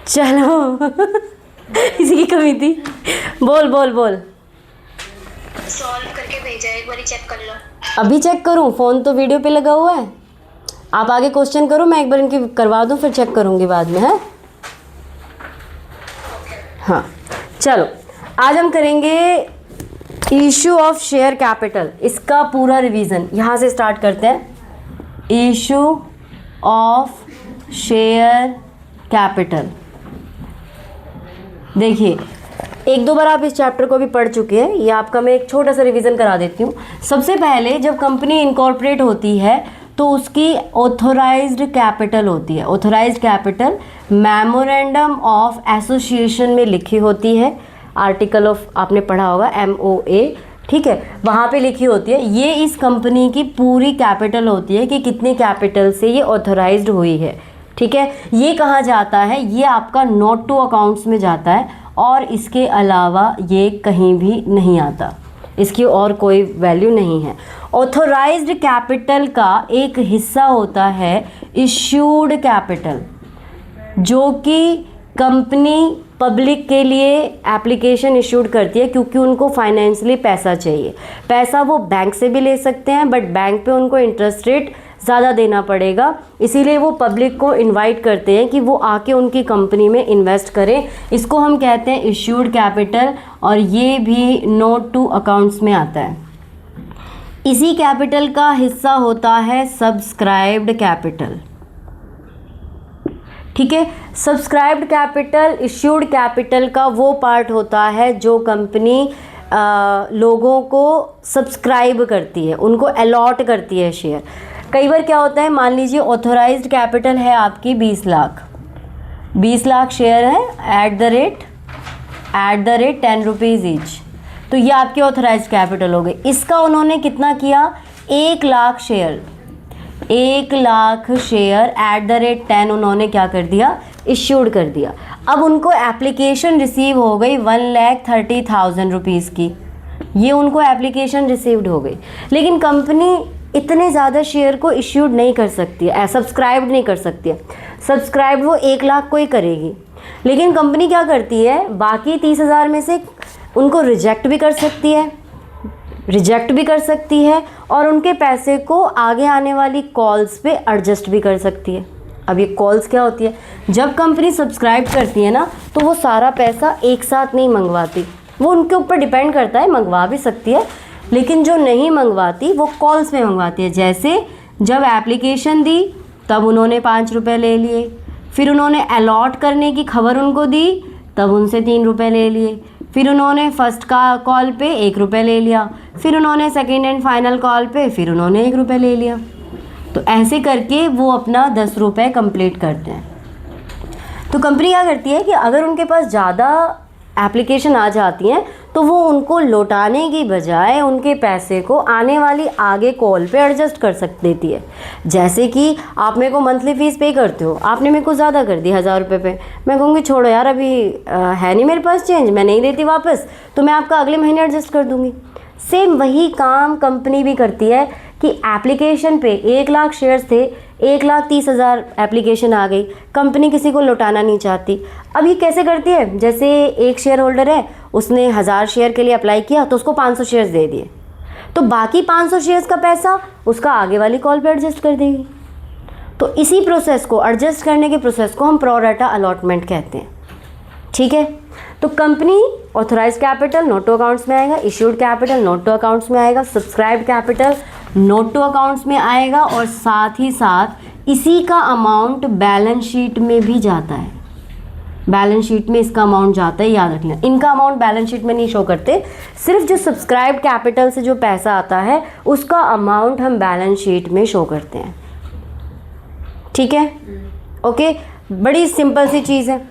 चलो इसी की कमी थी। बोल बोल बोल। सॉल्व करके भेजा है, एक बार चेक कर लो। अभी चेक करूं? फ़ोन तो वीडियो पे लगा हुआ है। आप आगे क्वेश्चन करो, मैं एक बार इनकी करवा दूं, फिर चेक करूंगी बाद में। है हाँ, चलो आज हम करेंगे इशू ऑफ शेयर कैपिटल। इसका पूरा रिवीजन यहाँ से स्टार्ट करते हैं। Issue of share capital. देखिए, एक दो बार आप इस चैप्टर को भी पढ़ चुके हैं, ये आपका मैं एक छोटा सा रिवीजन करा देती हूँ। सबसे पहले जब कंपनी इनकॉर्पोरेट होती है तो उसकी ऑथोराइज्ड कैपिटल होती है। Authorised capital memorandum of association में लिखी होती है। आर्टिकल ऑफ आपने पढ़ा होगा, MOA, ठीक है, वहाँ पे लिखी होती है। ये इस कंपनी की पूरी कैपिटल होती है कि कितनी कैपिटल से ये ऑथोराइज्ड हुई है, ठीक है। ये कहाँ जाता है? ये आपका नोट टू अकाउंट्स में जाता है और इसके अलावा ये कहीं भी नहीं आता, इसकी और कोई वैल्यू नहीं है। ऑथोराइज्ड कैपिटल का एक हिस्सा होता है इश्यूड कैपिटल, जो कि कंपनी पब्लिक के लिए एप्लीकेशन इशूड करती है क्योंकि उनको फाइनेंशियली पैसा चाहिए। पैसा वो बैंक से भी ले सकते हैं, बट बैंक पे उनको इंटरेस्ट रेट ज़्यादा देना पड़ेगा, इसीलिए वो पब्लिक को इनवाइट करते हैं कि वो आके उनकी कंपनी में इन्वेस्ट करें। इसको हम कहते हैं इश्यूड कैपिटल, और ये भी नोट टू अकाउंट्स में आता है। इसी कैपिटल का हिस्सा होता है सब्सक्राइब्ड कैपिटल, ठीक है। सब्सक्राइब्ड कैपिटल इश्यूड कैपिटल का वो पार्ट होता है जो कंपनी लोगों को सब्सक्राइब करती है, उनको अलॉट करती है शेयर। कई बार क्या होता है, मान लीजिए ऑथोराइज्ड कैपिटल है आपकी 20 लाख, 20 लाख शेयर है at the rate 10 rupees each, तो ये आपकी ऑथोराइज्ड कैपिटल हो गई। इसका उन्होंने कितना किया? 1 lakh share, 1 lakh share at the rate 10 उन्होंने क्या कर दिया? इश्यूड कर दिया। अब उनको एप्लीकेशन रिसीव हो गई 1,30,000 रुपीज़ की, ये उनको एप्लीकेशन रिसीव्ड हो गई, लेकिन कंपनी इतने ज़्यादा शेयर को इश्यूड नहीं कर सकती है, सब्सक्राइब नहीं कर सकती है। सब्सक्राइब वो 1 लाख को ही करेगी, लेकिन कंपनी क्या करती है, बाकी 30,000 में से उनको रिजेक्ट भी कर सकती है और उनके पैसे को आगे आने वाली कॉल्स पे एडजस्ट भी कर सकती है। अब ये कॉल्स क्या होती है? जब कंपनी सब्सक्राइब करती है ना, तो वो सारा पैसा एक साथ नहीं मंगवाती, वो उनके ऊपर डिपेंड करता है, मंगवा भी सकती है, लेकिन जो नहीं मंगवाती वो कॉल्स में मंगवाती है। जैसे जब एप्लीकेशन दी तब उन्होंने 5 रुपये ले लिए, फिर उन्होंने अलॉट करने की खबर उनको दी तब उनसे 3 रुपये ले लिए, फिर उन्होंने फर्स्ट का कॉल पे 1 रुपये ले लिया, फिर उन्होंने सेकेंड एंड फाइनल कॉल पे फिर उन्होंने 1 रुपये ले लिया। तो ऐसे करके वो अपना 10 रुपये कंप्लीट करते हैं। तो कंपनी क्या करती है कि अगर उनके पास ज़्यादा एप्लीकेशन आ जाती हैं तो वो उनको लौटाने की बजाय उनके पैसे को आने वाली आगे कॉल पे एडजस्ट कर देती है। जैसे कि आप मेरे को मंथली फ़ीस पे करते हो, आपने मेरे को ज़्यादा कर दी 1000 रुपये पे, मैं कहूँगी छोड़ो यार, अभी है नहीं मेरे पास चेंज, मैं नहीं देती वापस, तो मैं आपका अगले महीने एडजस्ट कर दूँगी। सेम वही काम कंपनी भी करती है कि एप्लीकेशन पे 1 लाख शेयर्स थे, 1,30,000 एप्लीकेशन आ गई, कंपनी किसी को लौटाना नहीं चाहती। अब ये कैसे करती है? जैसे एक शेयर होल्डर है, उसने 1000 शेयर के लिए अप्लाई किया तो उसको 500 शेयर्स दे दिए, तो बाकी 500 शेयर्स का पैसा उसका आगे वाली कॉल पे एडजस्ट कर देगी। तो इसी प्रोसेस को, एडजस्ट करने के प्रोसेस को हम प्रो राटा अलॉटमेंट कहते हैं, ठीक है। तो company authorise capital note to accounts में आएगा, issued capital note to accounts में आएगा, subscribed capital note to accounts में आएगा, और साथ ही साथ इसी का अमाउंट बैलेंस शीट में भी जाता है। बैलेंस शीट में इसका अमाउंट जाता है, याद रखना। इनका अमाउंट बैलेंस शीट में नहीं शो करते, सिर्फ जो सब्सक्राइब्ड कैपिटल से जो पैसा आता है उसका अमाउंट हम बैलेंस शीट में शो करते हैं, ठीक है। ओके, बड़ी सिंपल सी चीज़ है।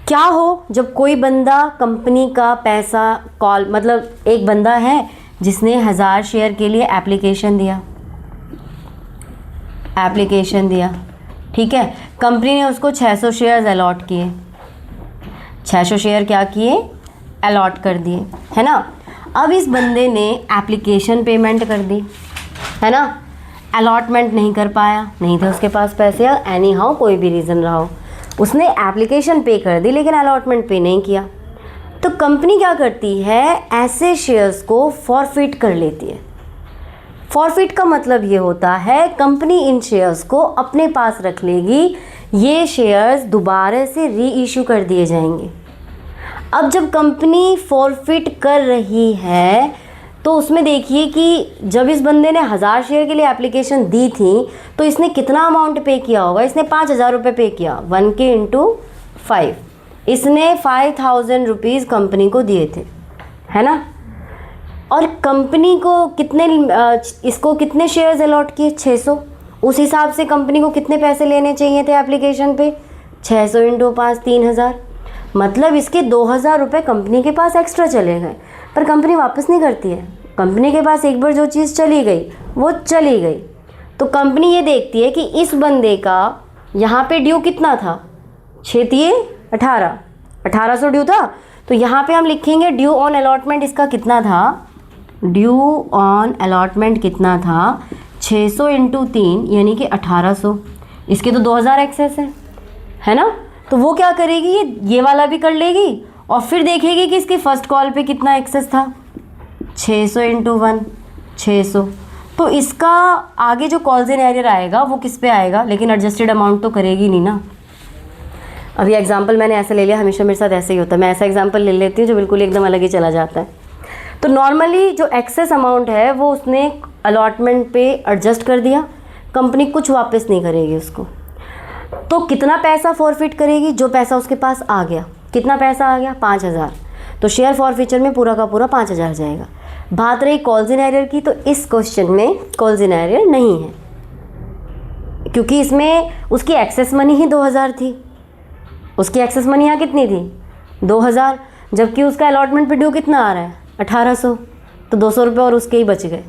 क्या हो जब कोई बंदा कंपनी का पैसा कॉल, मतलब एक बंदा है जिसने 1000 शेयर के लिए एप्लीकेशन दिया, ठीक है, कंपनी ने उसको 600 शेयर्स अलॉट किए, 600 शेयर क्या किए? अलॉट कर दिए, है ना। अब इस बंदे ने एप्लीकेशन पेमेंट कर दी, है ना, अलॉटमेंट नहीं कर पाया, नहीं थे उसके पास पैसे, या एनी हाउ कोई भी रीज़न रहा हो, उसने एप्लीकेशन पे कर दी लेकिन अलॉटमेंट पे नहीं किया, तो कंपनी क्या करती है, ऐसे शेयर्स को फॉरफिट कर लेती है। फॉरफिट का मतलब ये होता है कंपनी इन शेयर्स को अपने पास रख लेगी, ये शेयर्स दोबारा से री इशू कर दिए जाएंगे। अब जब कंपनी फॉरफिट कर रही है तो उसमें देखिए कि जब इस बंदे ने 1000 शेयर के लिए एप्लीकेशन दी थी तो इसने कितना अमाउंट पे किया होगा, इसने 5000 रुपये पे किया, 1K × 5, इसने 5000 रुपीज़ कंपनी को दिए थे, है ना। और कंपनी को कितने इसको कितने शेयर्स अलॉट किए, 600। उस हिसाब से कंपनी को कितने पैसे लेने चाहिए थे एप्लीकेशन पे, 600 × 5 3000, मतलब इसके 2000 रुपये कंपनी के पास एक्स्ट्रा चले गए। पर कंपनी वापस नहीं करती है, कंपनी के पास एक बार जो चीज़ चली गई वो चली गई। तो कंपनी ये देखती है कि इस बंदे का यहाँ पे ड्यू कितना था, 1800 ड्यू था, तो यहाँ पे हम लिखेंगे ड्यू ऑन अलॉटमेंट इसका कितना था, ड्यू ऑन अलॉटमेंट कितना था, 600 × 3 यानी कि 1800, इसके तो 2000 एक्सेस है ना। तो वो क्या करेगी, ये वाला भी कर लेगी और फिर देखेगी कि इसके फर्स्ट कॉल पे कितना एक्सेस था, 600 × 1 600। तो इसका आगे जो कॉल्स इन एरियर आएगा वो किस पे आएगा, लेकिन एडजस्टेड अमाउंट तो करेगी नहीं ना। अभी एग्जांपल मैंने ऐसे ले लिया, हमेशा मेरे साथ ऐसे ही होता है, मैं ऐसा एग्जांपल ले लेती हूँ जो बिल्कुल एकदम अलग ही चला जाता है। तो नॉर्मली जो एक्सेस अमाउंट है वो उसने अलॉटमेंट पे एडजस्ट कर दिया, कंपनी कुछ वापस नहीं करेगी उसको। तो कितना पैसा फॉरफिट करेगी, जो पैसा उसके पास आ गया, कितना पैसा आ गया, 5000, तो शेयर फॉरफिचर में पूरा का पूरा 5000 जाएगा। बात रही कॉल्स इन एरियर की, तो इस क्वेश्चन में कॉल्स इन एरियर नहीं है क्योंकि इसमें उसकी एक्सेस मनी ही 2000 थी, उसकी एक्सेस मनी यहाँ कितनी थी, 2000, जबकि उसका अलॉटमेंट पे ड्यू कितना आ रहा है, 1800, तो 200 रुपये और उसके ही बच गए।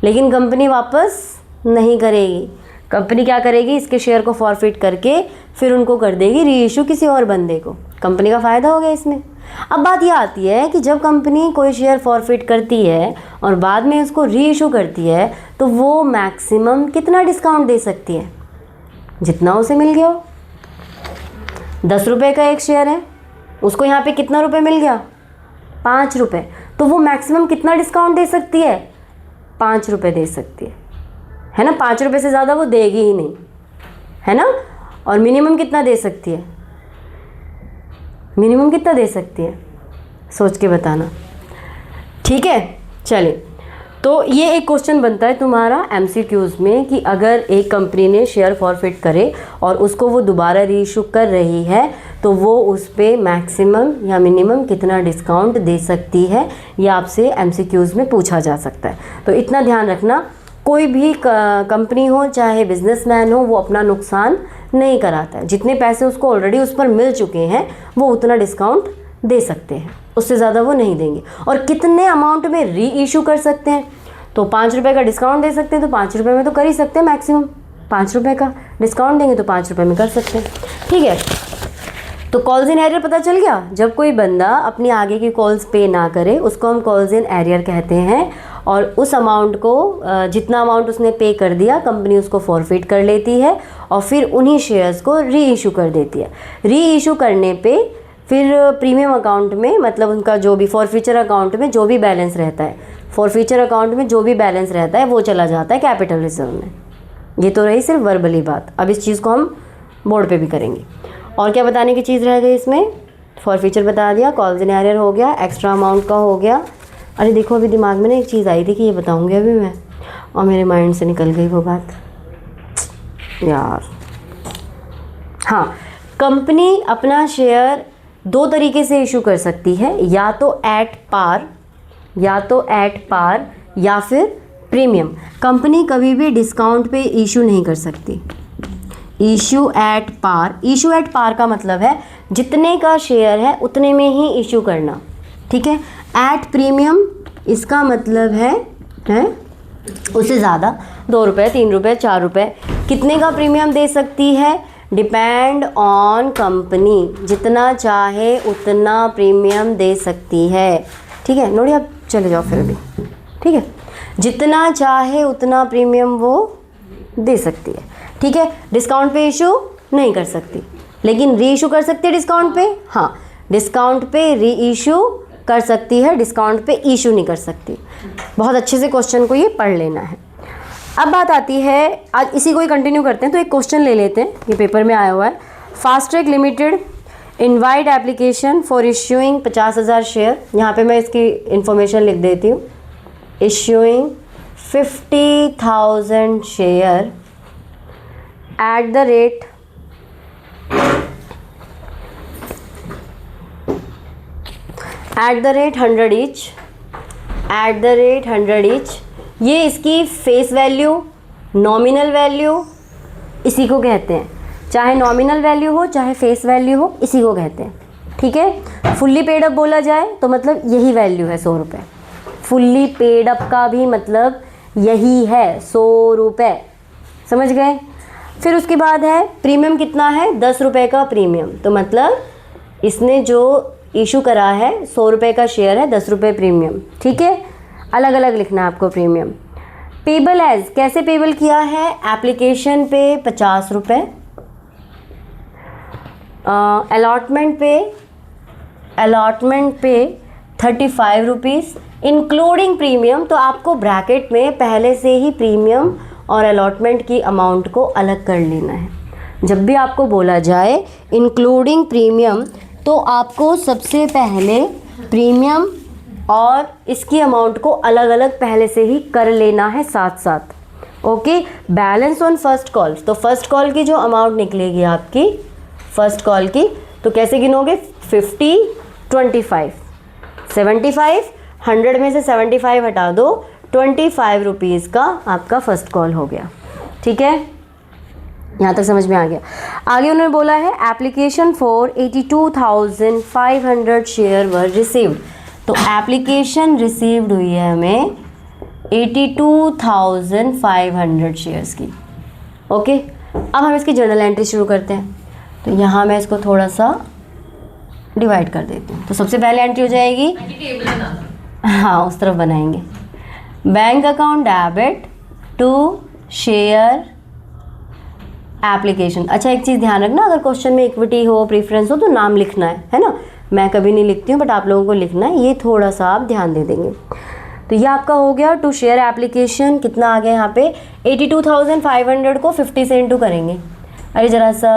लेकिन कंपनी वापस नहीं करेगी, कंपनी क्या करेगी, इसके शेयर को फॉरफिट करके फिर उनको कर देगी री इशू किसी और बंदे को, कंपनी का फ़ायदा हो गया इसमें। अब बात यह आती है कि जब कंपनी कोई शेयर फॉरफिट करती है और बाद में उसको री इशू करती है तो वो मैक्सिमम कितना डिस्काउंट दे सकती है, जितना उसे मिल गया हो। 10 रुपये का एक शेयर है, उसको यहाँ पे कितना रुपये मिल गया, 5 रुपये, तो वो मैक्सिमम कितना डिस्काउंट दे सकती है, 5 रुपये दे सकती है ना। 5 रुपये से ज़्यादा वो देगी ही नहीं, है ना। और मिनिमम कितना दे सकती है, मिनिमम कितना दे सकती है, सोच के बताना, ठीक है। चलिए, तो ये एक क्वेश्चन बनता है तुम्हारा MCQs में कि अगर एक कंपनी ने शेयर फॉरफिट करे और उसको वो दोबारा री इशू कर रही है तो वो उस पर मैक्सिमम या मिनिमम कितना डिस्काउंट दे सकती है, ये आपसे MCQs में पूछा जा सकता है। तो इतना ध्यान रखना, कोई भी कंपनी हो चाहे बिजनेसमैन हो, वो अपना नुकसान नहीं कराता है, जितने पैसे उसको ऑलरेडी उस पर मिल चुके हैं वो उतना डिस्काउंट दे सकते हैं, उससे ज़्यादा वो नहीं देंगे। और कितने अमाउंट में री इशू कर सकते हैं, तो 5 रुपये का डिस्काउंट दे सकते हैं, तो 5 रुपये में तो कर ही सकते हैं, मैक्सिमम 5 रुपये का डिस्काउंट देंगे तो 5 रुपये में कर सकते हैं, ठीक है। तो कॉल्स इन एरियर पता चल गया, जब कोई बंदा अपनी आगे की कॉल्स पे ना करे उसको हम कॉल्स इन एरियर कहते हैं, और उस अमाउंट को जितना अमाउंट उसने पे कर दिया कंपनी उसको फॉरफिट कर लेती है और फिर उन्हीं शेयर्स को री इशू कर देती है। री इशू करने पे फिर प्रीमियम अकाउंट में, मतलब उनका जो भी फॉरफिचर अकाउंट में जो भी बैलेंस रहता है, फॉरफिचर अकाउंट में जो भी बैलेंस रहता है वो चला जाता है कैपिटल रिजर्व में। ये तो रही सिर्फ वर्बली बात, अब इस चीज़ को हम बोर्ड पे भी करेंगे। और क्या बताने की चीज़ रह गई इसमें, फॉरफिचर बता दिया, कॉल्स इन एरियर हो गया, एक्स्ट्रा अमाउंट का हो गया। अरे देखो, अभी दिमाग में ना एक चीज़ आई थी कि ये बताऊंगी अभी मैं, और मेरे माइंड से निकल गई वो बात यार। हाँ, कंपनी अपना शेयर 2 तरीके से इशू कर सकती है, या तो एट पार या फिर प्रीमियम। कंपनी कभी भी डिस्काउंट पे इशू नहीं कर सकती। इशू एट पार का मतलब है जितने का शेयर है उतने में ही इशू करना, ठीक है। एट प्रीमियम इसका मतलब है उससे ज़्यादा, 2 रुपये 3 रुपये 4 रुपये, कितने का प्रीमियम दे सकती है, डिपेंड ऑन कंपनी, जितना चाहे उतना प्रीमियम दे सकती है, ठीक है। नोड़ी, आप चले जाओ फिर भी, ठीक है। जितना चाहे उतना प्रीमियम वो दे सकती है, ठीक है। डिस्काउंट पे इशू नहीं कर सकती, लेकिन री इशू कर सकती है डिस्काउंट पे, हाँ डिस्काउंट पे री इशू कर सकती है, डिस्काउंट पे इशू नहीं कर सकती। बहुत अच्छे से क्वेश्चन को ये पढ़ लेना है। अब बात आती है, आज इसी को ही कंटिन्यू करते हैं, तो एक क्वेश्चन ले लेते हैं, ये पेपर में आया हुआ है। Fastrack limited invite application for issuing 50,000 share, यहाँ पे मैं इसकी इंफॉर्मेशन लिख देती हूँ। Issuing 50,000 share at the rate 100 each, at the rate 100 each. ये इसकी फेस वैल्यू, नॉमिनल वैल्यू, इसी को कहते हैं। चाहे नॉमिनल वैल्यू हो चाहे फेस वैल्यू हो, इसी को कहते हैं। ठीक है, फुल्ली पेड अप बोला जाए तो मतलब यही वैल्यू है 100 रुपये। फुल्ली पेड अप का भी मतलब यही है 100 रुपये, समझ गए। फिर उसके बाद है प्रीमियम कितना है, 10 रुपये का प्रीमियम, तो मतलब इसने जो इशू करा है 100 रुपये का शेयर है, 10 रुपये प्रीमियम। ठीक है, अलग अलग लिखना है आपको प्रीमियम। पेबल एज, कैसे पेबल किया है, एप्लीकेशन पे 50 रुपये, अलॉटमेंट पे 35 रुपीज़ इंक्लूडिंग प्रीमियम। तो आपको ब्रैकेट में पहले से ही प्रीमियम और अलॉटमेंट की अमाउंट को अलग कर लेना है। जब भी आपको बोला जाए इंक्लूडिंग प्रीमियम, तो आपको सबसे पहले प्रीमियम और इसकी अमाउंट को अलग अलग पहले से ही कर लेना है साथ साथ। Okay, balance on first call, तो फर्स्ट कॉल की जो अमाउंट निकलेगी आपकी फर्स्ट कॉल की, तो कैसे गिनोगे, 50, 25, 75, 100 में से 75 हटा दो, 25 रुपीज़ का आपका फर्स्ट कॉल हो गया। ठीक है, यहाँ तक समझ में आ गया। आगे उन्होंने बोला है application for 82,500 share were received, तो एप्लीकेशन रिसीव्ड हुई है हमें 82,500 शेयर्स की। ओके, अब हम इसकी जर्नल एंट्री शुरू करते हैं। तो यहाँ मैं इसको थोड़ा सा डिवाइड कर देती हूँ। तो सबसे पहले एंट्री हो जाएगी, हाँ उस तरफ बनाएंगे, bank account debit to share application. अच्छा, एक चीज़ ध्यान रखना, अगर क्वेश्चन में इक्विटी हो, प्रीफरेंस हो, तो नाम लिखना है ना। मैं कभी नहीं लिखती हूँ, बट आप लोगों को लिखना है, ये थोड़ा सा आप ध्यान दे देंगे। तो ये आपका हो गया टू शेयर एप्लीकेशन। कितना आ गया यहाँ पे, 82,500 को 50 से इंटू करेंगे। अरे ज़रा सा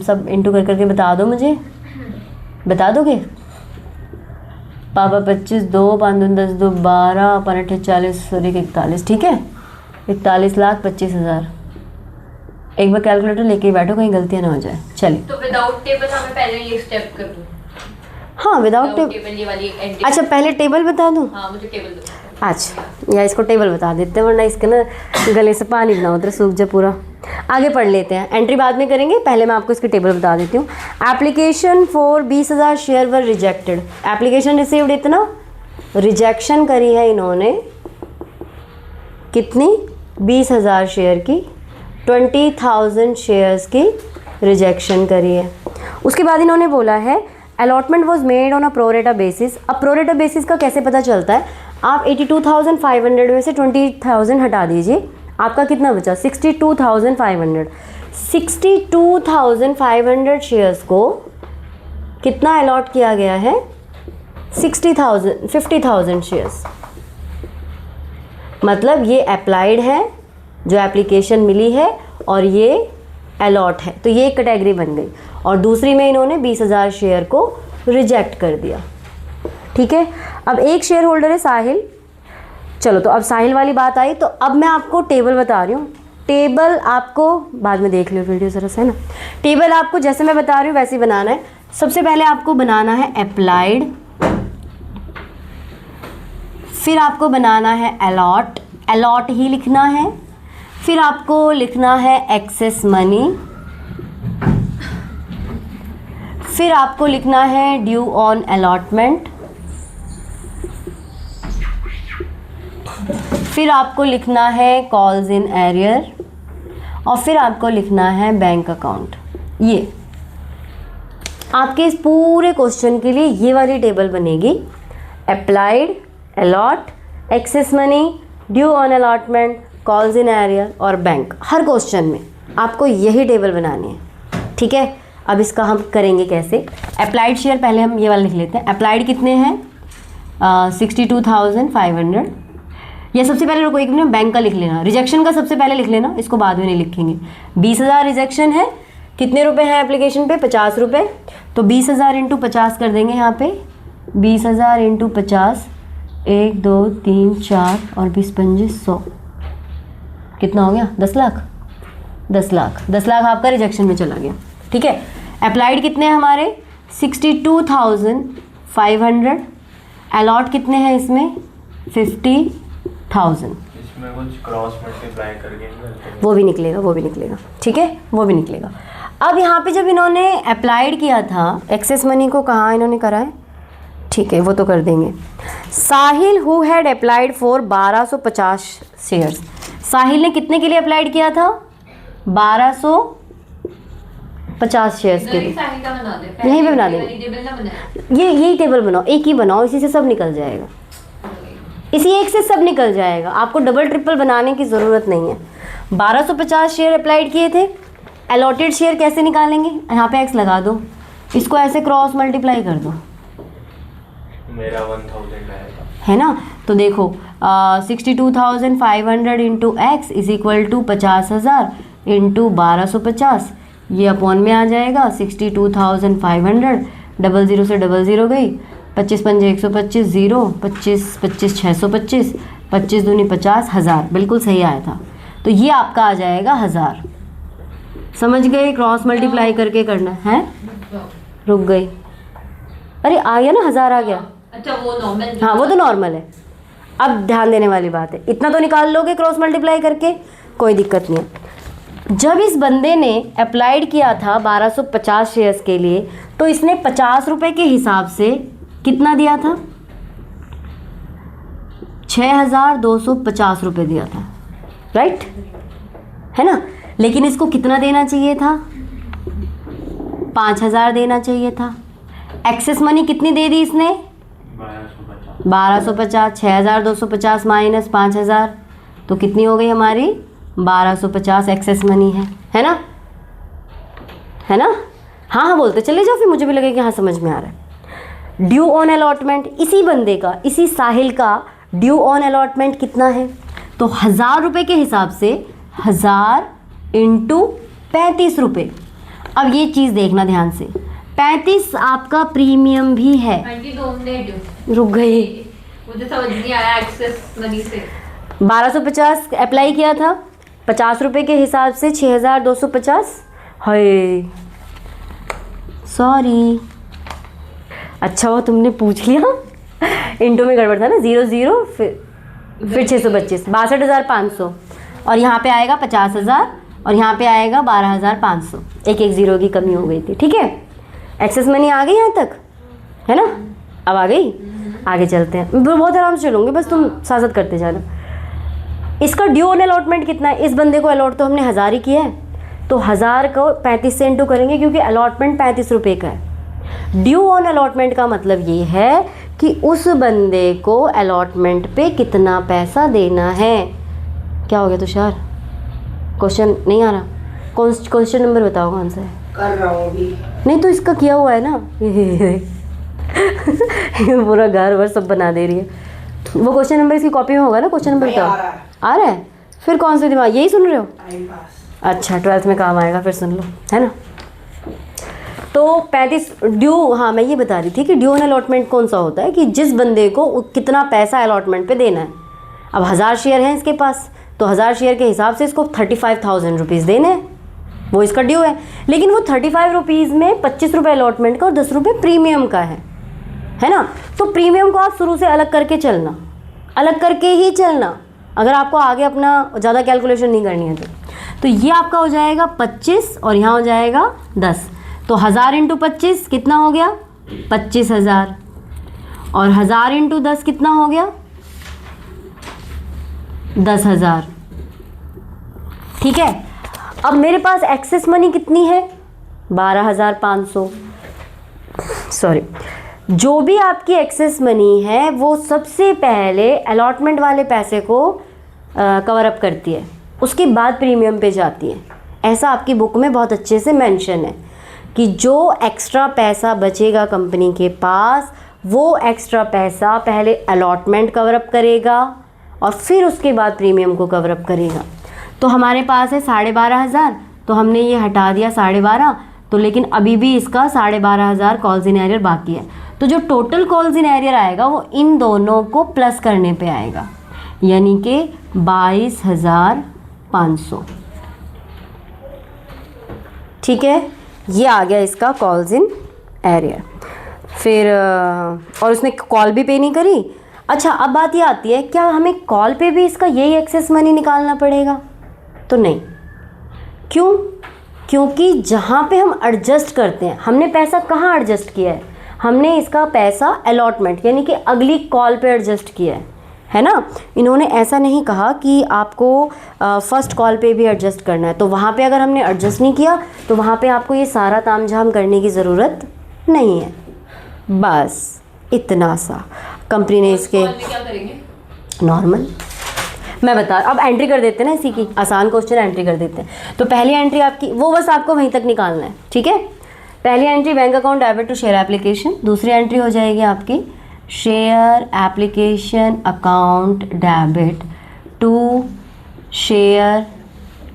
सब इंटू कर करके बता दो मुझे, बता दोगे। पापा 25, 2, 5, 2, 10, 2, 12, 5, 40, 41, ठीक है, 41,25,000। एक बार कैलकुलेटर लेके बैठो, कहीं गलतियाँ ना हो जाए। चलिए, तो विदाउट टेबल हमें पहले ये स्टेप कर दूँ। हाँ विदाउट टेबल, ये वाली एंट्री। अच्छा पहले टेबल बता दूँ। हाँ मुझे टेबल दो। अच्छा, या इसको टेबल बता देते हैं, वरना इसके ना गले से पानी ना उधर सूख जाए पूरा। आगे पढ़ लेते हैं, एंट्री बाद में करेंगे, पहले मैं आपको इसकी टेबल बता देती हूँ। Application for 20,000 share were rejected, application received इतना, रिजेक्शन करी है इन्होंने कितनी, 20,000 शेयर की, 20,000 शेयर्स की रिजेक्शन करी है। उसके बाद इन्होंने बोला है allotment was made on a pro rata basis. अब प्रोरेटा बेसिस का कैसे पता चलता है, आप 82,500 में से 20,000 हटा दीजिए, आपका कितना बचा, 62,500। 62,500 शेयर्स को कितना अलॉट किया गया है, 50,000 शेयर्स। मतलब ये अप्लाइड है, जो एप्लीकेशन मिली है, और ये अलॉट है, तो ये एक कैटेगरी बन गई। और दूसरी में इन्होंने 20,000 शेयर को रिजेक्ट कर दिया। ठीक है, अब एक शेयर होल्डर है साहिल। चलो, तो अब साहिल वाली बात आई, तो अब मैं आपको टेबल बता रही हूँ। टेबल आपको बाद में देख लो वीडियो ज़रा से, है ना। टेबल आपको जैसे मैं बता रही हूँ वैसे ही बनाना है। सबसे पहले आपको बनाना है अप्लाइड, फिर आपको बनाना है अलॉट, अलॉट ही लिखना है, फिर आपको लिखना है एक्सेस मनी, फिर आपको लिखना है ड्यू ऑन अलॉटमेंट, फिर आपको लिखना है कॉल्स इन एरियर, और फिर आपको लिखना है बैंक अकाउंट। ये आपके इस पूरे क्वेश्चन के लिए ये वाली टेबल बनेगी, applied, allot, excess money, due on allotment, calls in arrear और बैंक। हर क्वेश्चन में आपको यही टेबल बनानी है। ठीक है, अब इसका हम करेंगे कैसे। अप्लाइड शेयर पहले हम ये वाला लिख लेते हैं। अप्लाइड कितने हैं 62,500। या सबसे पहले रुको एक मिनट, बैंक का लिख लेना, रिजेक्शन का सबसे पहले लिख लेना, इसको बाद में नहीं लिखेंगे। 20,000 रिजेक्शन है, कितने रुपए हैं एप्लीकेशन पे 50 रुपये, तो 20,000 इंटू 50 कर देंगे यहाँ पे। 20,000 इंटू 50, 1 2 3 4 और 20 पंजे 100, कितना हो गया 10 लाख। 10 लाख, 10 लाख आपका रिजेक्शन में चला गया। ठीक है, अप्लाइड कितने हैं हमारे 62,500, अलॉट कितने हैं इसमें 50,000। इसमें कुछ क्रॉस मल्टीप्लाई करके वो भी निकलेगा, वो भी निकलेगा, ठीक है, वो भी निकलेगा। अब यहाँ पे जब इन्होंने अप्लाइड किया था एक्सेस मनी को, कहाँ इन्होंने करा है, ठीक है वो तो कर देंगे। Sahil who had applied for 1250 shares, Sahil ने कितने के लिए अप्लाइड किया था 1250 शेयर्स के लिए। साहिल का बना दे, यहीं पे बना देंगे, टेबल ना बनाए। यही टेबल बनाओ, एक ही बनाओ, इसी से सब निकल जाएगा, इसी एक से सब निकल जाएगा, आपको डबल ट्रिपल बनाने की ज़रूरत नहीं है। 1250 शेयर अप्लाइड किए थे, अलॉटेड शेयर कैसे निकालेंगे, यहाँ पे एक्स लगा दो, इसको ऐसे क्रॉस मल्टीप्लाई कर दो, मेरा 1000 आएगा, है ना। तो देखो 62,500 into X is equal to 50,000 into 1250, ये अपॉन में आ जाएगा 62,500, 00 से 00 गई, 25 पंजे 125, 0 25 25 625, 25 दूनी 50, 1000, बिल्कुल सही आया था। तो ये आपका आ जाएगा 1000। समझ गए, क्रॉस मल्टीप्लाई करके करना है। रुक गई, अरे आ गया ना 1000 आ गया। अच्छा वो नॉर्मल, हाँ वो तो नॉर्मल है। अब ध्यान देने वाली बात है, इतना तो निकाल लोगे क्रॉस मल्टीप्लाई करके, कोई दिक्कत नहीं है। जब इस बंदे ने अप्लाइड किया था 1250 शेयर्स के लिए, तो इसने 50 रुपये के हिसाब से कितना दिया था 6,250 रुपये दिया था, राइट, है ना। लेकिन इसको कितना देना चाहिए था 5,000 देना चाहिए था। एक्सेस मनी कितनी दे दी इसने 1250, 6,250 माइनस 5,000, तो कितनी हो गई हमारी 1250 एक्सेस मनी है ना, है ना। हाँ हाँ बोलते चले जाओ, फिर मुझे भी लगे कि हाँ समझ में आ रहा है। ड्यू ऑन अलॉटमेंट, इसी बंदे का, इसी साहिल का ड्यू ऑन अलॉटमेंट कितना है, तो 1000 रुपये के हिसाब से 1000 इंटू 35 रुपये। अब ये चीज़ देखना ध्यान से, 35 आपका प्रीमियम भी है। आंटी 2 मिनट रुक गई, मुझे समझ नहीं आया एक्सेस मनी से। 1250 अप्लाई किया था, 50 रुपये के हिसाब से 6,250, हाय सॉरी, अच्छा वो तुमने पूछ लिया, इंटू में गड़बड़ था ना, 0 फिर 625, 62,500, और यहाँ पे आएगा 50,000 और यहाँ पे आएगा 12,500, एक ज़ीरो की कमी हो गई थी। ठीक है, एक्सेस मनी आ गई यहाँ तक, है ना। अब आ गई, आगे चलते हैं, बहुत आराम से चलूँगी, बस तुम साथ साथ करते जाना। इसका ड्यू ऑन अलॉटमेंट कितना है, इस बंदे को अलॉट तो हमने 1000 ही किया है, तो 1000 को 35 से इंटू करेंगे, क्योंकि अलॉटमेंट 35 रुपये का है। ड्यू ऑन अलॉटमेंट का मतलब ये है कि उस बंदे को अलॉटमेंट पे कितना पैसा देना है। क्या हो गया तुषार, क्वेश्चन नहीं आ रहा, क्वेश्चन नंबर बताओ कौन सा है। कर रहा हूँ अभी, नहीं तो इसका किया हुआ है ना पूरा घर वर सब बना दे रही है। वो क्वेश्चन नंबर इसकी कॉपी में होगा ना, क्वेश्चन नंबर बताओ। आ रहा है, फिर कौन से दिमाग, यही सुन रहे हो। टाइम पास, अच्छा 12th में काम आएगा, फिर सुन लो, है ना। तो 35 ड्यू, हाँ मैं ये बता रही थी कि ड्यू ऑन अलॉटमेंट कौन सा होता है, कि जिस बंदे को कितना पैसा अलॉटमेंट पे देना है। अब 1000 शेयर हैं इसके पास, तो 1000 शेयर के हिसाब से इसको 35,000 रुपीज़ देने हैं, वो इसका ड्यू है। लेकिन वो 35 रुपीज़ में 25 रुपये अलॉटमेंट का और 10 रुपये प्रीमियम का है ना। तो प्रीमियम को आप शुरू से अलग करके चलना, अलग करके ही चलना, अगर आपको आगे अपना ज़्यादा कैलकुलेशन नहीं करनी है तो ये आपका हो जाएगा 25 और यहाँ हो जाएगा 10। तो 1000 इंटू 25 कितना हो गया 25,000, और 1000 इंटू 10 कितना हो गया 10,000। ठीक है, अब मेरे पास एक्सेस मनी कितनी है 12,500। सॉरी, जो भी आपकी एक्सेस मनी है वो सबसे पहले अलॉटमेंट वाले पैसे को कवर अप करती है, उसके बाद प्रीमियम पे जाती है। ऐसा आपकी बुक में बहुत अच्छे से मेंशन है कि जो एक्स्ट्रा पैसा बचेगा कंपनी के पास, वो एक्स्ट्रा पैसा पहले अलॉटमेंट कवर अप करेगा और फिर उसके बाद प्रीमियम को कवर अप करेगा। तो हमारे पास है 12,500, तो हमने ये हटा दिया 12,500, तो लेकिन अभी भी इसका 12,500 कॉल्स इन एरियर बाकी है। तो जो टोटल कॉल्स इन एरियर आएगा वो इन दोनों को प्लस करने पे आएगा, यानी कि 22,500। ठीक है, ये आ गया इसका कॉल्स इन एरियर। फिर और उसने कॉल भी पे नहीं करी। अच्छा, अब बात ये आती है, क्या हमें कॉल पे भी इसका यही एक्सेस मनी निकालना पड़ेगा? तो नहीं। क्यों? क्योंकि जहाँ पे हम एडजस्ट करते हैं, हमने पैसा कहाँ एडजस्ट किया है? हमने इसका पैसा अलॉटमेंट यानी कि अगली कॉल पे एडजस्ट किया है ना। इन्होंने ऐसा नहीं कहा कि आपको फर्स्ट कॉल पे भी एडजस्ट करना है, तो वहाँ पे अगर हमने एडजस्ट नहीं किया तो वहाँ पे आपको ये सारा तामझाम करने की ज़रूरत नहीं है। बस इतना सा कंपनी ने इसके कॉल में क्या करेंगे? नॉर्मल मैं बता, अब एंट्री कर देते हैं ना, इसी की आसान क्वेश्चन एंट्री कर देते हैं। तो पहली एंट्री आपकी, वो बस आपको वहीं तक निकालना है। ठीक है, पहली entry bank account debit to share application, दूसरी एंट्री हो जाएगी आपकी share application account debit to share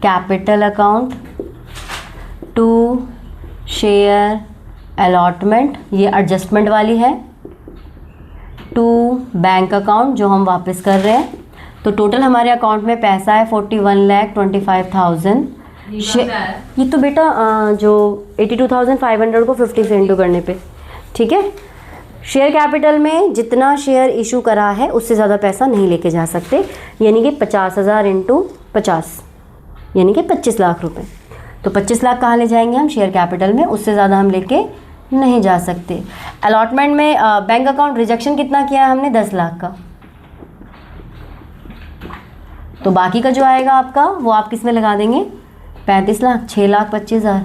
capital account to share allotment, ये एडजस्टमेंट वाली है, टू बैंक अकाउंट जो हम वापस कर रहे हैं। तो टोटल हमारे अकाउंट में पैसा है 41,25,000। ये तो बेटा जो 82,500 को 50 से इंटू करने पे। ठीक है, शेयर कैपिटल में जितना शेयर इशू करा है उससे ज़्यादा पैसा नहीं लेके जा सकते, यानी कि 50,000 इंटू 50 यानी कि 25 लाख रुपए। तो 25 लाख कहाँ ले जाएंगे हम? शेयर कैपिटल में, उससे ज़्यादा हम लेके नहीं जा सकते। अलॉटमेंट में बैंक अकाउंट रिजेक्शन कितना किया है हमने? 10 लाख का। तो बाकी का जो आएगा आपका वो आप किस में लगा देंगे? 35 लाख, 6,25,000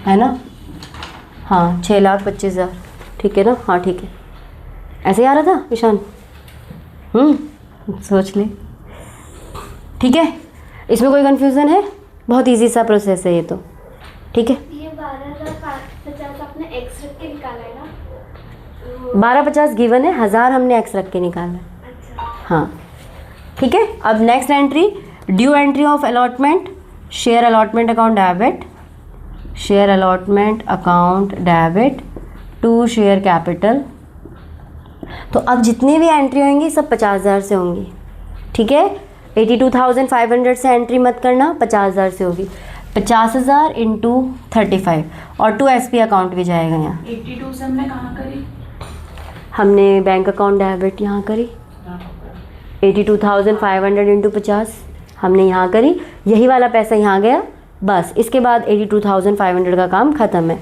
है ना। हाँ, 6,25,000 ठीक है ना। हाँ ठीक है, ऐसे ही आ रहा था ईशान। सोच ले। ठीक है, इसमें कोई कंफ्यूजन है? बहुत इजी सा प्रोसेस है ये तो। ठीक है, ये 12,50 आपने एक्स रख के निकाला है ना? 12,50 गिवन है, 1,000 हमने एक्स रख के निकाला है। अच्छा, हाँ ठीक है। अब next entry, due entry of allotment, share allotment account debit, share allotment account debit to share capital. तो अब जितनी भी एंट्री होंगी सब 50,000 से होंगी। ठीक है, 82,500 से एंट्री मत करना, 50,000 से होगी। 50,000 इंटू 35 और टू एसपी अकाउंट भी जाएगा यहाँ। 82 से हमने कहाँ करी? हमने बैंक अकाउंट डेबिट यहाँ करी, 82,500 इंटू 50 हमने यहाँ करी, यही वाला पैसा यहाँ गया। बस इसके बाद 82,500 का काम ख़त्म है।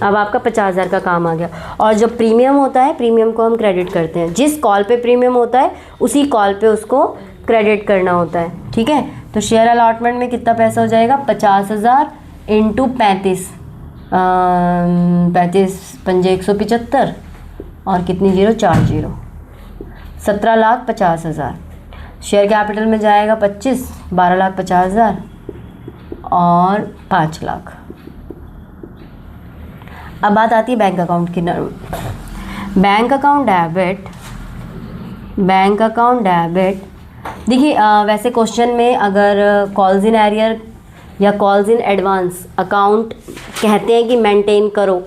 अब आपका 50,000 का काम आ गया। और जब प्रीमियम होता है, प्रीमियम को हम क्रेडिट करते हैं। जिस कॉल पे प्रीमियम होता है उसी कॉल पे उसको क्रेडिट करना होता है। ठीक है, तो शेयर अलॉटमेंट में कितना पैसा हो जाएगा? 50,000 इंटू 35, 35 पंजे 175 और कितनी जीरो? 4 जीरो, 17,50,000। शेयर कैपिटल में जाएगा 25, 12,50,000 और 5 लाख। अब बात आती है बैंक अकाउंट की। Bank account debit, bank account debit देखिए, वैसे क्वेश्चन में अगर कॉल्स इन एरियर या कॉल्स इन एडवांस अकाउंट कहते हैं कि मेंटेन करो,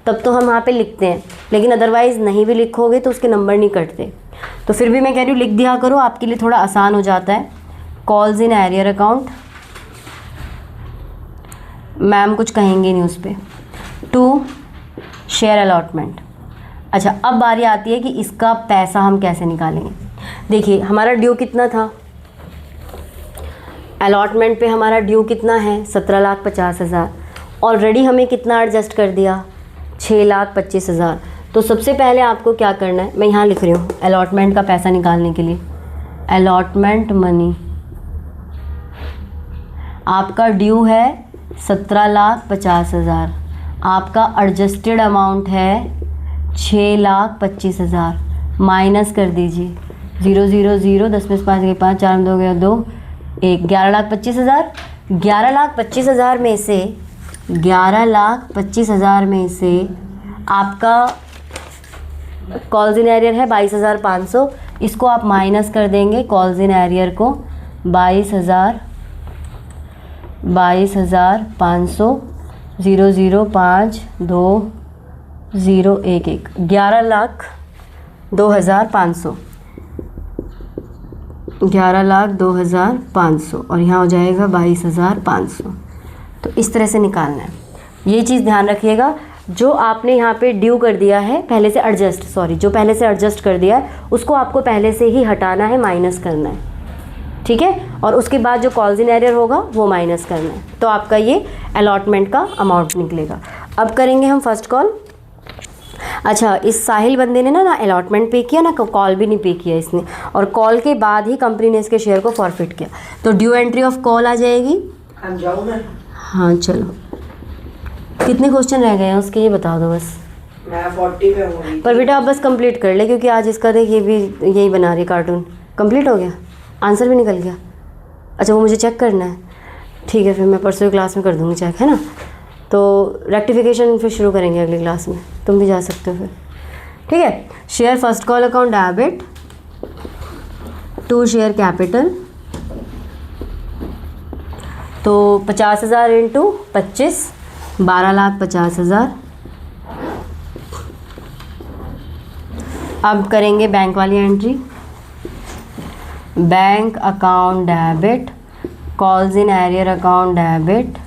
तब तो हम वहाँ पे लिखते हैं, लेकिन अदरवाइज़ नहीं भी लिखोगे तो उसके नंबर नहीं कटते। तो फिर भी मैं कह रही हूँ लिख दिया करो, आपके लिए थोड़ा आसान हो जाता है। Calls in arrear account, ma'am कुछ कहेंगे नहीं उस पर, टू शेयर अलॉटमेंट। अच्छा, अब बारी आती है कि इसका पैसा हम कैसे निकालेंगे। देखिए, हमारा ड्यू कितना था अलॉटमेंट पे? हमारा ड्यू कितना है? 17,50,000। ऑलरेडी हमें कितना एडजस्ट कर दिया? 6,25,000। तो सबसे पहले आपको क्या करना है, मैं यहाँ लिख रही हूँ अलॉटमेंट का पैसा निकालने के लिए। अलॉटमेंट मनी आपका ड्यू है 17,50,000, आपका एडजस्टेड अमाउंट है 6,25,000। माइनस कर दीजिए 0 0 0, 10 में 5 गए 5, 4 में 2 गया 2, 1, 11,25,000। 11,25,000 में से 11,25,000 में से आपका कॉल्स इन एरियर है 22,500, इसको आप माइनस कर देंगे कॉल्स इन एरियर को 22,500 005211 11,02,500 11,02,500 और यहाँ हो जाएगा 22,500। तो इस तरह से निकालना है। ये चीज़ ध्यान रखिएगा, जो आपने यहाँ पे ड्यू कर दिया है पहले से जो पहले से एडजस्ट कर दिया है उसको आपको पहले से ही हटाना है, माइनस करना है, ठीक है। और उसके बाद जो कॉल्स इन एरियर होगा वो माइनस करना है, तो आपका ये अलॉटमेंट का अमाउंट निकलेगा। अब करेंगे हम फर्स्ट कॉल। अच्छा, इस साहिल बंदे ने ना अलॉटमेंट पे किया ना, कॉल भी नहीं पे किया इसने, और कॉल के बाद ही कंपनी ने इसके शेयर को फॉरफिट किया, तो ड्यू एंट्री ऑफ कॉल आ जाएगी। हाँ चलो, कितने क्वेश्चन रह गए हैं उसके, ये बता दो बस। मैं 40 पे हूँ। पर बेटा आप बस कंप्लीट कर ले, क्योंकि आज इसका देख ये भी यही बना रही कार्टून। कंप्लीट हो गया, आंसर भी निकल गया। अच्छा, वो मुझे चेक करना है, ठीक है, फिर मैं परसों की क्लास में कर दूँगी चेक, है ना। तो रेक्टिफिकेशन फिर शुरू करेंगे अगली क्लास में, तुम भी जा सकते हो फिर, ठीक है। Share first call account debit to share capital, तो 50,000 इंटू 25 12,50,000। अब करेंगे बैंक वाली entry. Bank account debit, calls in arrear account debit,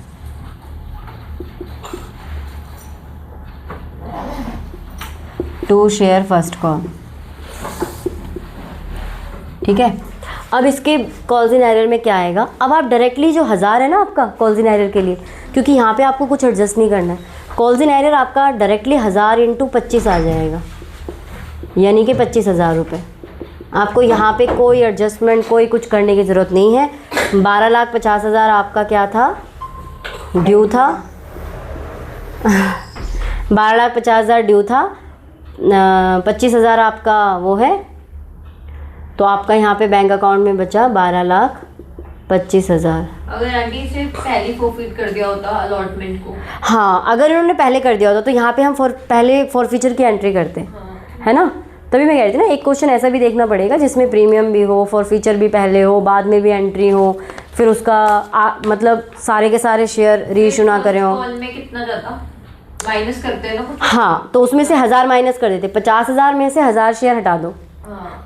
to share first call, ठीक है। अब इसके कॉल्स इन एरियर में क्या आएगा, अब आप डायरेक्टली जो 1000 है ना आपका कॉल्स इन एरियर के लिए, क्योंकि यहाँ पे आपको कुछ एडजस्ट नहीं करना है, कॉल्स इन एरियर आपका डायरेक्टली 1000 इंटू 25 आ जाएगा, यानी कि 25,000 रुपये। आपको यहाँ पे कोई एडजस्टमेंट, कोई कुछ करने की ज़रूरत नहीं है। 12,50,000 आपका क्या था, ड्यू था 12,50,000 ड्यू था, 25,000 आपका वो है, तो आपका यहाँ पे बैंक अकाउंट में बचा 12,25,000। अगर आंटी से पहले फॉरफिट कर दिया होता अलॉटमेंट को, हाँ, अगर इन्होंने पहले कर दिया होता तो यहाँ पे हम पहले फॉरफीचर की एंट्री करते हैं, है ना। तभी मैं कह रही थी ना, एक क्वेश्चन ऐसा भी देखना पड़ेगा जिसमें प्रीमियम भी हो, फॉरफीचर भी पहले हो, बाद में भी एंट्री हो, फिर उसका मतलब सारे के सारे शेयर रीइशू ना करें हो। कॉल में कितना जाता, माइनस करते हैं ना कुछ। हाँ, तो उसमें से 1000 माइनस कर देते, 50,000 में से 1000 शेयर हटा दो,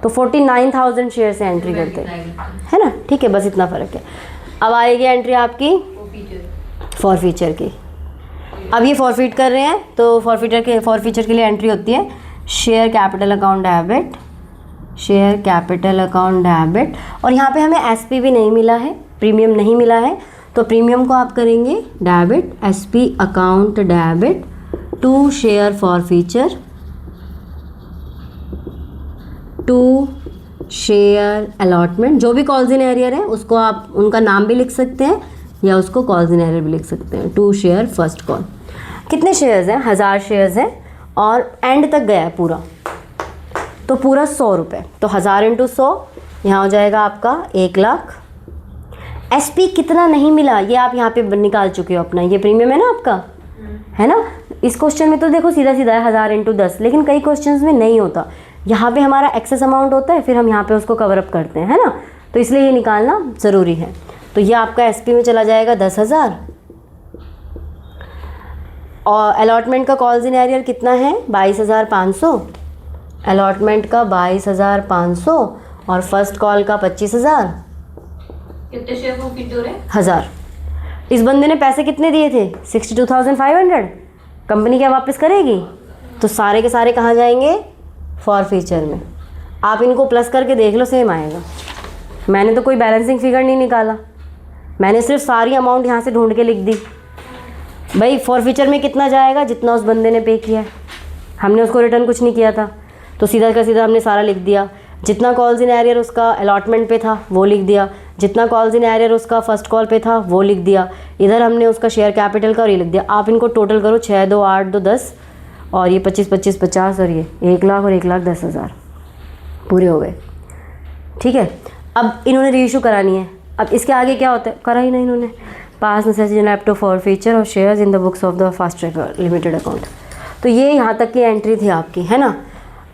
तो 49,000 शेयर से एंट्री करते हैं, है ना, ठीक है। बस इतना फ़र्क है। अब आएगी एंट्री आपकी फॉरफीचर की। अब ये फॉरफिट कर रहे हैं, तो फॉरफीचर के लिए एंट्री होती है share capital account debit, share capital account debit, और यहाँ पे हमें एसपी भी नहीं मिला है, प्रीमियम नहीं मिला है, तो प्रीमियम को आप करेंगे debit SP account debit to share forfeiture, to share allotment. जो भी कॉल्स इन एरियर है उसको आप उनका नाम भी लिख सकते हैं या उसको कॉल्स इन एरियर भी लिख सकते हैं। To share first call. कितने शेयर्स हैं, 1000 शेयर्स हैं, और एंड तक गया है पूरा, तो पूरा 100 रुपये, तो 1000 इंटू 100 यहाँ हो जाएगा आपका 1,00,000। एसपी कितना नहीं मिला ये आप यहाँ पे निकाल चुके हो अपना, ये प्रीमियम है ना आपका, है ना। इस क्वेश्चन में तो देखो सीधा सीधा है 1000 इंटू 10, लेकिन कई क्वेश्चंस में नहीं होता, यहाँ पे हमारा एक्सेस अमाउंट होता है, फिर हम यहाँ पे उसको कवर अप करते हैं, है ना, तो इसलिए ये निकालना ज़रूरी है। तो ये आपका एसपी में चला जाएगा 10,000, और अलॉटमेंट का कॉल्स इन एरियर कितना है 22,500, अलॉटमेंट का 22,500, और फर्स्ट कॉल का 25,000। कितने शेयर फॉरफिट हो रहे हैं, 1000। इस बंदे ने पैसे कितने दिए थे 62,500, कंपनी क्या वापस करेगी, तो सारे के सारे कहाँ जाएंगे फॉरफीचर में। आप इनको प्लस करके देख लो, सेम आएगा। मैंने तो कोई बैलेंसिंग फिगर नहीं निकाला, मैंने सिर्फ सारी अमाउंट यहाँ से ढूंढ के लिख दी। भाई फॉरफीचर में कितना जाएगा, जितना उस बंदे ने पे किया है, हमने उसको रिटर्न कुछ नहीं किया था, तो सीधा का सीधा हमने सारा लिख दिया। जितना कॉल्स इन एरियर उसका अलॉटमेंट पे था वो लिख दिया, जितना कॉल्स इन एरियर उसका फर्स्ट कॉल पे था वो लिख दिया, इधर हमने उसका शेयर कैपिटल का और ये लिख दिया। आप इनको टोटल करो, 6 2 8 2 10, और ये 25 25 50, और ये 1,00,000 और 1,10,000 पूरे हो गए, ठीक है। अब इन्होंने रीइशू करानी है, अब इसके आगे क्या होता है, करा ही नहीं इन्होंने, pass necessity apt to for feature और shares in the books of the fast track limited account. तो ये यहाँ तक की एंट्री थी आपकी, है ना।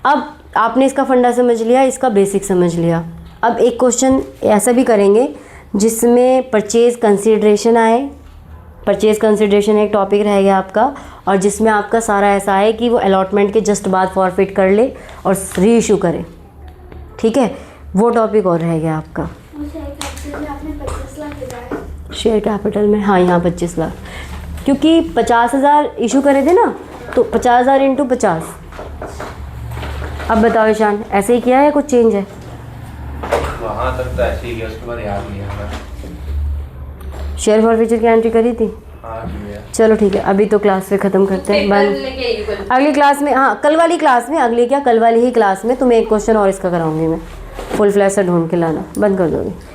अब आपने इसका फंडा समझ लिया, इसका बेसिक समझ लिया। अब एक क्वेश्चन ऐसा भी करेंगे जिसमें परचेज कंसिडरेशन आए। परचेज कंसिडरेशन एक टॉपिक रह गया आपका, और जिसमें आपका सारा ऐसा है कि वो अलॉटमेंट के जस्ट बाद फॉरफिट कर ले और री इशू करे, ठीक है। वो टॉपिक और रह गया आपका। शेयर कैपिटल में हाँ यहाँ 25 लाख, क्योंकि 50,000 इशू करे थे ना, तो 50,000 इंटू 50। अब बताओ ईशान, ऐसे ही किया है, कुछ चेंज है? वहाँ तक तो ऐसे ही किया, उसके बाद याद नहीं आता। शेयर फॉरफीचर की एंट्री करी थी। हाँ किया। चलो ठीक है, अभी तो क्लास में ख़त्म करते हैं। पेपर बंद। लेके आइए कल। अगली क्लास में, हाँ कल वाली क्लास में, अगली क्या, कल वाली ही क्लास में तुम्हें एक क्वेश्चन और इसका कराऊंगी मैं, फुल फ्लैश से ढूंढ के लाना। बंद कर दोगे?